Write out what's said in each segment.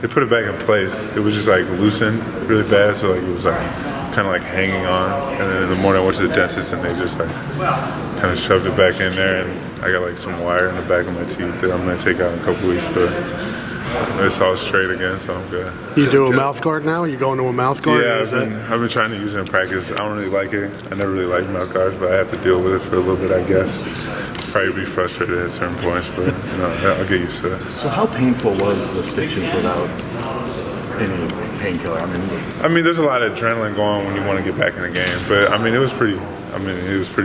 they put it back in place. It was just like loosened really bad, so like it was like kind of like hanging on. And then in the morning I went to the dentist and they just like kind of shoved it back in there, and I got like some wire in the back of my teeth that I'm gonna take out in a couple weeks, but it's all straight again, so I'm good. You do a mouth guard now? You going to a mouth guard? Yeah, I've been trying to use it in practice. I don't really like it. I never really liked mouth guards, but I have to deal with it for a little bit, I guess. Probably be frustrated at certain points, but you know, I'll get used to it. So how painful was the stitches without any painkiller? I mean, there's a lot of adrenaline going when you want to get back in the game, but I mean, it was pretty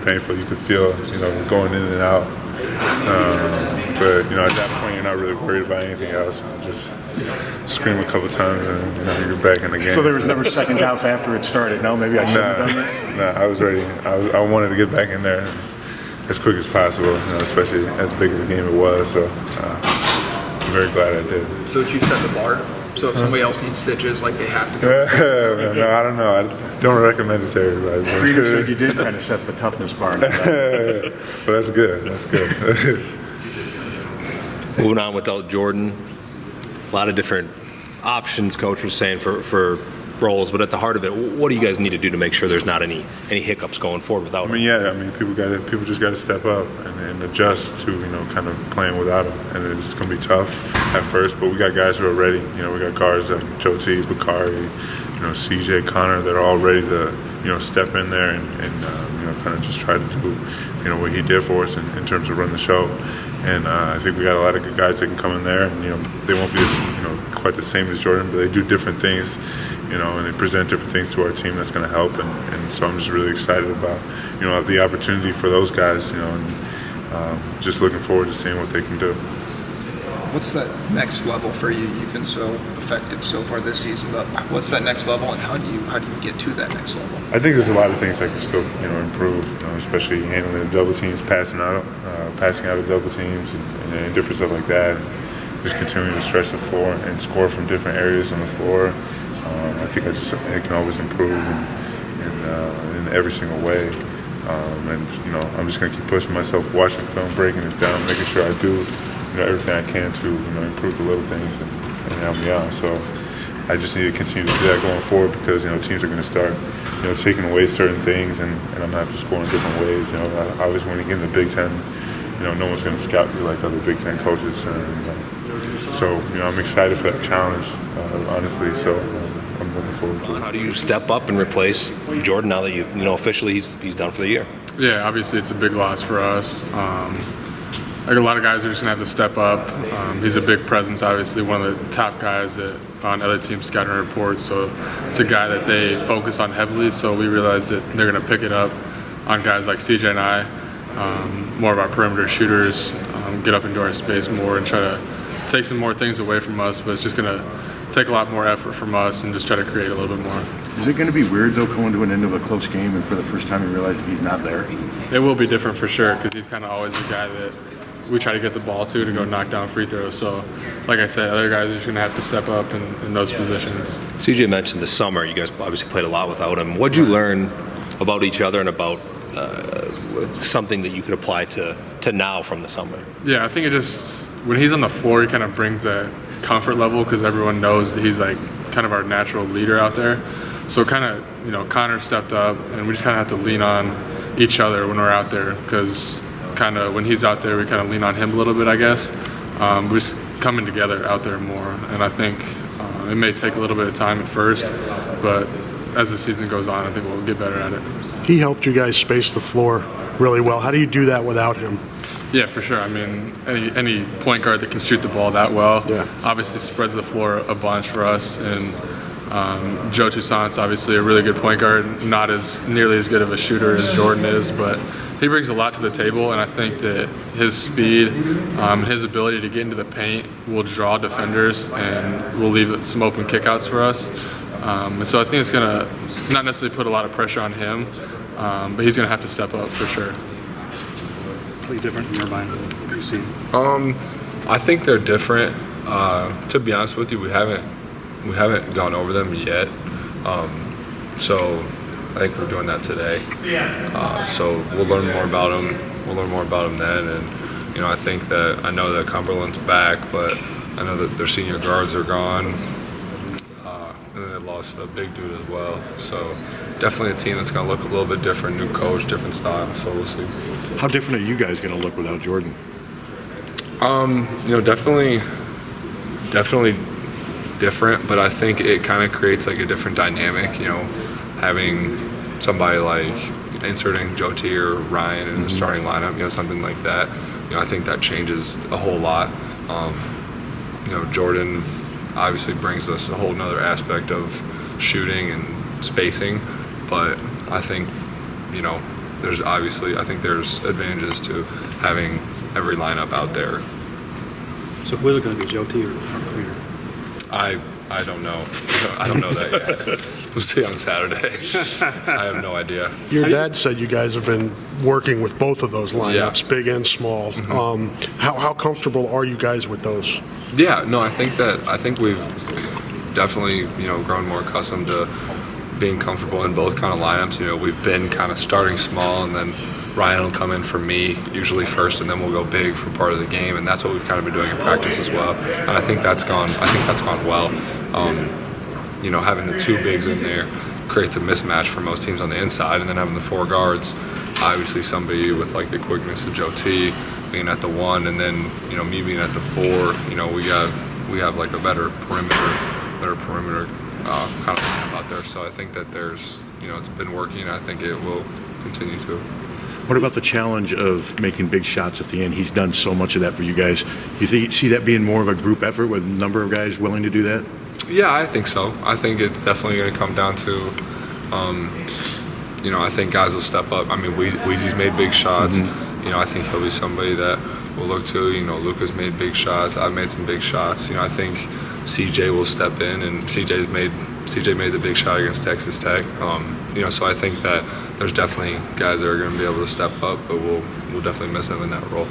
painful. You could feel, you know, going in and out. But you know, at that point, you're not really worried about anything else. You just scream a couple times, and you know, you're back in the game. So there was never second doubts after it started. No, maybe I shouldn't have done that. I was ready. I wanted to get back in there as quick as possible, you know, especially as big of a game it was. So I'm very glad I did. So did you set the bar? So if somebody else needs stitches, like they have to go? No, I don't know. I don't recommend it to everybody. Frieda said you did kind of set the toughness bar. But that's good. That's good. Moving on without Jordan, a lot of different options coach was saying for roles, but at the heart of it, what do you guys need to do to make sure there's not any hiccups going forward without him? People just got to step up and adjust to, you know, kind of playing without him, and it's going to be tough at first, but we got guys who are ready. You know, we got guards like Joti, Bakari, you know, CJ, Connor, that are all ready to, you know, step in there and you know, kind of just try to do, you know, what he did for us in terms of run the show. And I think we got a lot of good guys that can come in there, and you know, they won't be you know, quite the same as Jordan, but they do different things, you know, and they present different things to our team that's going to help. And so I'm just really excited about, you know, the opportunity for those guys, you know, and just looking forward to seeing what they can do. What's that next level for you? You've been so effective so far this season, but what's that next level, and how do you get to that next level? I think there's a lot of things I can still, you know, improve, you know, especially handling the double teams, passing out of double teams, and different stuff like that. Just continuing to stretch the floor and score from different areas on the floor. I think I can always improve in every single way. And you know, I'm just going to keep pushing myself, watching film, breaking it down, making sure I do, you know, everything I can to, you know, improve the little things and help me out. So I just need to continue to do that going forward, because you know, teams are going to start, you know, taking away certain things, and I'm going to have to score in different ways. You know, obviously when you get in the Big Ten, you know, no one's going to scout you like other Big Ten coaches. So you know, I'm excited for that challenge, honestly. So I'm looking forward to it. How do you step up and replace Jordan now that you know officially he's done for the year? Yeah, obviously it's a big loss for us. Like a lot of guys are just gonna have to step up. He's a big presence, obviously one of the top guys on other teams' scouting reports. So it's a guy that they focus on heavily. So we realize that they're gonna pick it up on guys like CJ and I, more of our perimeter shooters, get up into our space more and try to take some more things away from us. But it's just gonna take a lot more effort from us and just try to create a little bit more. Is it going to be weird though, coming to an end of a close game and for the first time you realize that he's not there? It will be different for sure, because he's kind of always the guy that we try to get the ball to go knock down free throws. So, like I said, other guys are just going to have to step up in those positions. CJ mentioned this summer you guys obviously played a lot without him. What'd you learn about each other and about something that you could apply to now from the summer? Yeah, I think it just, when he's on the floor, he kind of brings that comfort level, because everyone knows that he's like kind of our natural leader out there. So kind of, you know, Connor stepped up, and we just kind of have to lean on each other when we're out there, because kind of when he's out there, we kind of lean on him a little bit, I guess. We're just coming together out there more, and I think it may take a little bit of time at first, but as the season goes on, I think we'll get better at it. He helped you guys space the floor really well. How do you do that without him? Yeah, for sure. I mean, any point guard that can shoot the ball that well, obviously spreads the floor a bunch for us. And Joe Toussaint's obviously a really good point guard, not nearly as good of a shooter as Jordan is, but he brings a lot to the table, and I think that his speed, his ability to get into the paint will draw defenders and will leave some open kickouts for us. And so I think it's going to not necessarily put a lot of pressure on him, but he's going to have to step up for sure. Different in your mind? What do you see? I think they're different. To be honest with you, we haven't gone over them yet. So I think we're doing that today. So we'll learn more about them. We'll learn more about them then. And you know, I know that Cumberland's back, but I know that their senior guards are gone. And then they lost a big dude as well. So definitely a team that's going to look a little bit different, new coach, different style. So we'll see. How different are you guys going to look without Jordan? Definitely different, but I think it kind of creates like a different dynamic, having somebody like inserting Joe T or Ryan in the starting lineup, something like that. I think that changes a whole lot. Jordan obviously brings us a whole nother aspect of shooting and spacing, but I think, there's advantages to having every lineup out there. So who is it going to be, Joe T or Peter? I don't know. I don't know that yet. We'll see on Saturday. I have no idea. Your dad said you guys have been working with both of those lineups, Yeah. big and small. How comfortable are you guys with those? Yeah, no, I think we've definitely, grown more accustomed to being comfortable in both kind of lineups. We've been kind of starting small, and then Ryan will come in for me usually first, and then we'll go big for part of the game, and that's what we've kind of been doing in practice as well. And I think that's gone well. Having the two bigs in there creates a mismatch for most teams on the inside, and then having the four guards, obviously somebody with like the quickness of Joe T being at the one, and then me being at the four. We have like a better perimeter kind of lineup out there. So I think that there's it's been working. I think it will continue to. What about the challenge of making big shots at the end? He's done so much of that for you guys. You see that being more of a group effort with a number of guys willing to do that? Yeah, I think so. I think it's definitely going to come down to, I think guys will step up. I mean, Weezy's made big shots. I think he'll be somebody that we'll look to. Luka's made big shots. I've made some big shots. I think CJ will step in, and CJ made the big shot against Texas Tech. So I think that there's definitely guys that are going to be able to step up, but we'll definitely miss them in that role.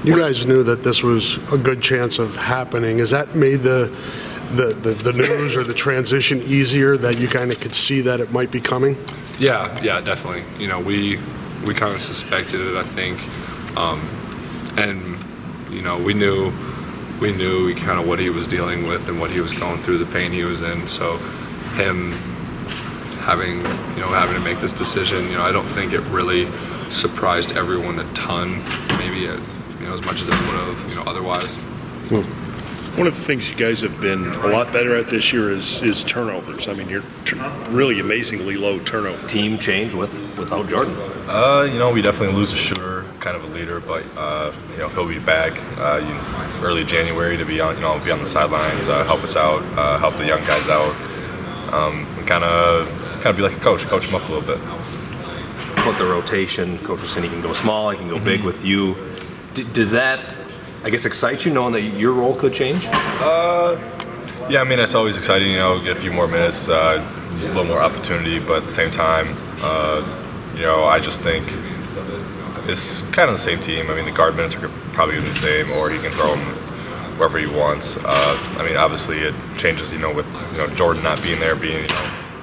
You guys knew that this was a good chance of happening. Has that made the news or the transition easier, that you kind of could see that it might be coming? Yeah, definitely. We kind of suspected it, I think, and we knew kind of what he was dealing with and what he was going through, the pain he was in. So him having to make this decision, I don't think it really surprised everyone a ton, maybe as much as it would have, otherwise. One of the things you guys have been a lot better at this year is turnovers. I mean, you're really amazingly low turnover. Team change without Jordan. We definitely lose a shooter, kind of a leader, but he'll be back early January to be on the sidelines, help us out, help the young guys out, and kind of be like a coach them up a little bit. About the rotation, Coach was saying he can go small, he can go big with you. Does that, I guess, excite you knowing that your role could change? Yeah, I mean, it's always exciting, get a few more minutes, a little more opportunity, but at the same time, I just think it's kind of the same team. I mean, the guard minutes are probably going to be the same, or he can throw them wherever he wants. I mean, obviously it changes, with Jordan not being there, being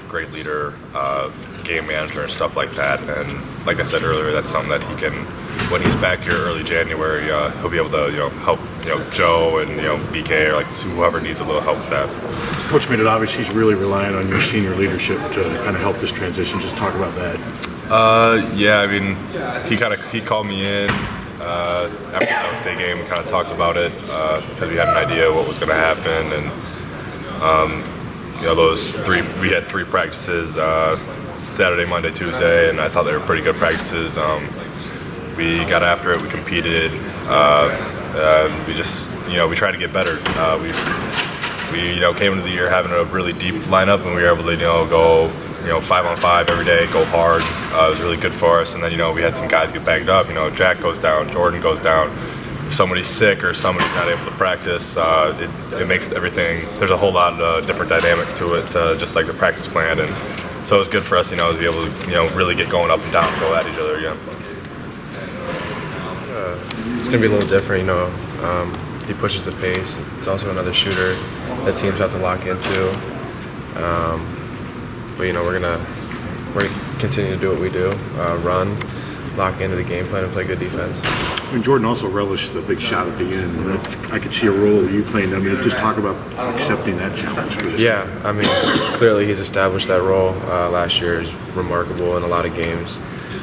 great leader, game manager and stuff like that. And like I said earlier, that's something that he can, when he's back here early January, he'll be able to help Joe and BK or like whoever needs a little help with that. Coach made it obvious he's really relying on your senior leadership to kind of help this transition. Just talk about that. Yeah, I mean, he called me in after the Iowa State game. We kind of talked about it because we had an idea what was going to happen, and we had three practices, Saturday, Monday, Tuesday, and I thought they were pretty good practices. We got after it. We competed. We just we tried to get better. We came into the year having a really deep lineup, and we were able to go 5-on-5 every day, go hard. It was really good for us. And then we had some guys get banged up. Jack goes down, Jordan goes down. If somebody's sick or somebody's not able to practice, it makes everything. There's a whole lot of different dynamic to it, just like the practice plan. And so it was good for us, to be able to really get going up and down, and go at each other again. It's going to be a little different, he pushes the pace. It's also another shooter that teams have to lock into. But we're gonna continue to do what we do, run, lock into the game plan, and play good defense. And Jordan also relished the big shot at the end. And I could see a role you playing. I mean, just talk about accepting that challenge. Yeah, I mean, clearly he's established that role. Last year is remarkable in a lot of games.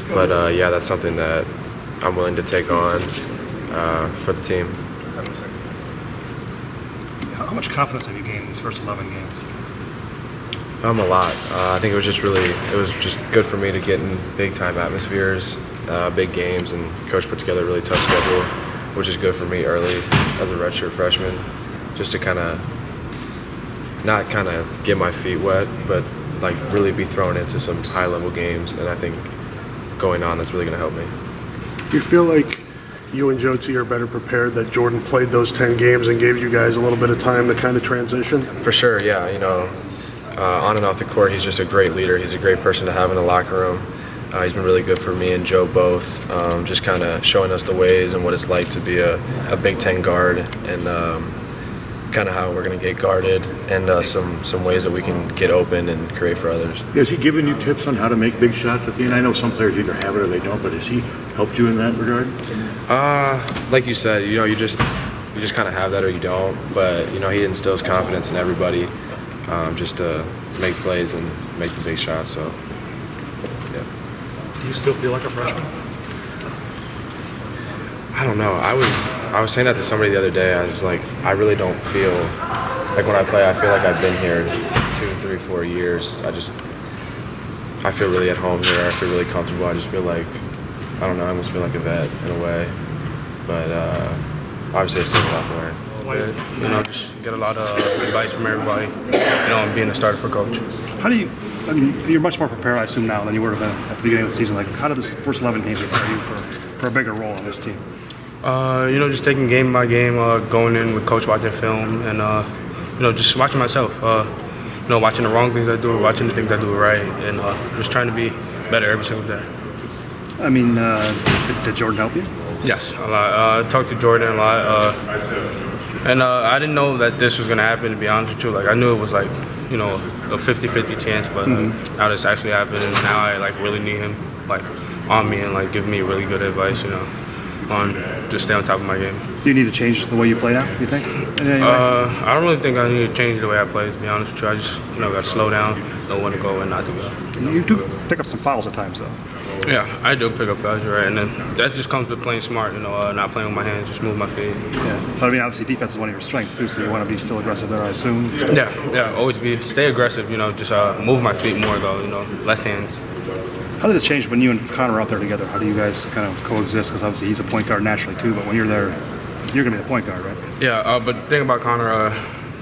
But yeah, that's something that I'm willing to take on for the team. How much confidence have you gained in these first 11 games? A lot. I think it was just good for me to get in big time atmospheres, big games, and coach put together a really tough schedule, which is good for me early as a redshirt freshman, just to not get my feet wet, but like really be thrown into some high level games. And I think going on, that's really going to help me. Do you feel like you and Joe T are better prepared that Jordan played those 10 games and gave you guys a little bit of time to kind of transition? For sure, yeah. On and off the court, he's just a great leader. He's a great person to have in the locker room. He's been really good for me and Joe both, just kind of showing us the ways and what it's like to be a Big Ten guard, and kind of how we're going to get guarded, and some ways that we can get open and create for others. Has he given you tips on how to make big shots at the end? I know some players either have it or they don't, but has he helped you in that regard? Like you said, you just kind of have that or you don't. But he instills confidence in everybody, just to make plays and make the big shots. So, yeah. Do you still feel like a freshman? I don't know. I was saying that to somebody the other day. I was like, I really don't feel like when I play, I feel like I've been here 2, 3, 4 years. I feel really at home here. I feel really comfortable. I just feel like, I don't know, I almost feel like a vet in a way. But obviously I still have a lot to learn. Just get a lot of advice from everybody, and being a starter for coach. How do you, you're much more prepared, I assume, now than you would have been at the beginning of the season. Like, how did this first 11 games prepare you for a bigger role on this team? Just taking game by game, going in with coach, watching film, and just watching myself. Watching the wrong things I do, watching the things I do right, and just trying to be better every single day. Did Jordan help you? Yes, a lot. I talked to Jordan a lot, and I didn't know that this was gonna happen. To be honest with you, I knew it was a 50-50 chance, but now this actually happened, and now I really need him on me and give me really good advice, on just stay on top of my game. Do you need to change the way you play now, you think? I don't really think I need to change the way I play, to be honest with you. I just, got to slow down, know when to go and not to go. You do pick up some fouls at times, though. Yeah, I do pick up fouls, you're right. And then that just comes with playing smart, not playing with my hands, just move my feet. Yeah. But, obviously defense is one of your strengths, too, so you want to be still aggressive there, I assume? Yeah, always stay aggressive, just move my feet more, though, left hands. How did it change when you and Connor are out there together? How do you guys kind of coexist? Because obviously he's a point guard naturally too, but when you're there, you're going to be the point guard, right? Yeah, but the thing about Connor,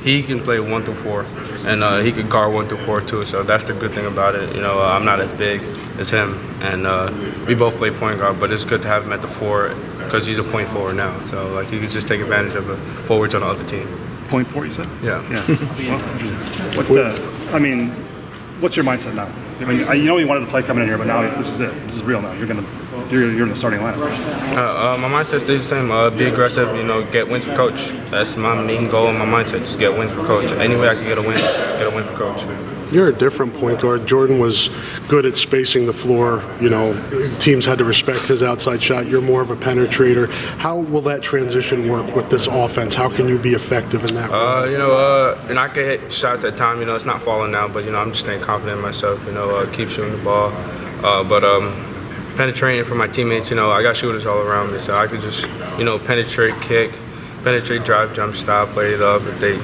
he can play 1 through 4, and he can guard 1 through 4 too. So that's the good thing about it. I'm not as big as him, and we both play point guard, but it's good to have him at the 4 because he's a point forward now. So he can just take advantage of the forwards on the other team. Point 4, you said? Yeah. What's your mindset now? You wanted to play coming in here, but now this is it. This is real now. You're in the starting lineup. My mindset stays the same. Be aggressive. Get wins for coach. That's my main goal and my mindset. Just get wins for coach. Any way I can get a win, just get a win for coach. You're a different point guard. Jordan was good at spacing the floor. Teams had to respect his outside shot. You're more of a penetrator. How will that transition work with this offense? How can you be effective in that way? And I can hit shots at time. It's not falling now, but I'm just staying confident in myself. Keep shooting the ball. But penetrating for my teammates. I got shooters all around me, so I could just penetrate, kick. Penetrate, drive, jump, stop, play it up. If they,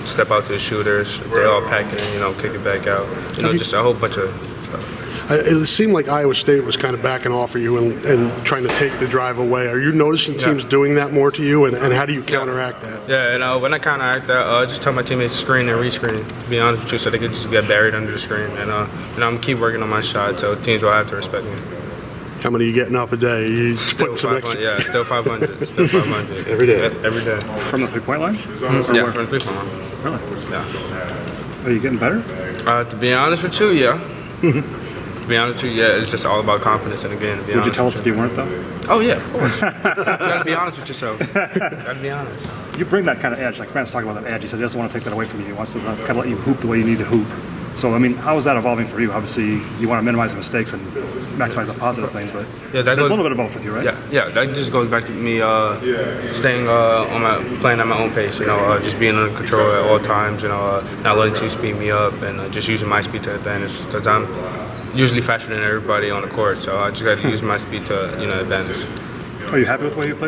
step out to the shooters, if they all pack it in, kick it back out. Just a whole bunch of stuff. It seemed like Iowa State was kind of backing off of you and trying to take the drive away. Are you noticing teams doing that more to you, and how do you counteract that? Yeah, and when I counteract that, I just tell my teammates to screen and rescreen, to be honest with you, so they can just get buried under the screen. And I'm going to keep working on my shot, so teams will have to respect me. How many are you getting up a day? You still 500, yeah, still 500. Still 500. Every day? Every day. From the three-point line? Yeah, from the three-point line. Really? Yeah. Are you getting better? To be honest with you, yeah. To be honest with you, yeah, it's just all about confidence in the game. Would you tell us if you weren't, though? Oh, yeah, of course. You got to be honest with yourself. Got to be honest. You bring that kind of edge. Like Francis talking about that edge. He said he doesn't want to take that away from you. He wants to kind of let you hoop the way you need to hoop. So, I mean, how is that evolving for you? Obviously, you want to minimize the mistakes and maximize the positive things, but Yeah, there's a little bit of both with you, right? Yeah, that just goes back to me staying playing at my own pace. Just being under control at all times. Not letting teams speed me up, and just using my speed to advantage because I'm usually faster than everybody on the court. So I just got to use my speed to advantage. Are you happy with the way you play?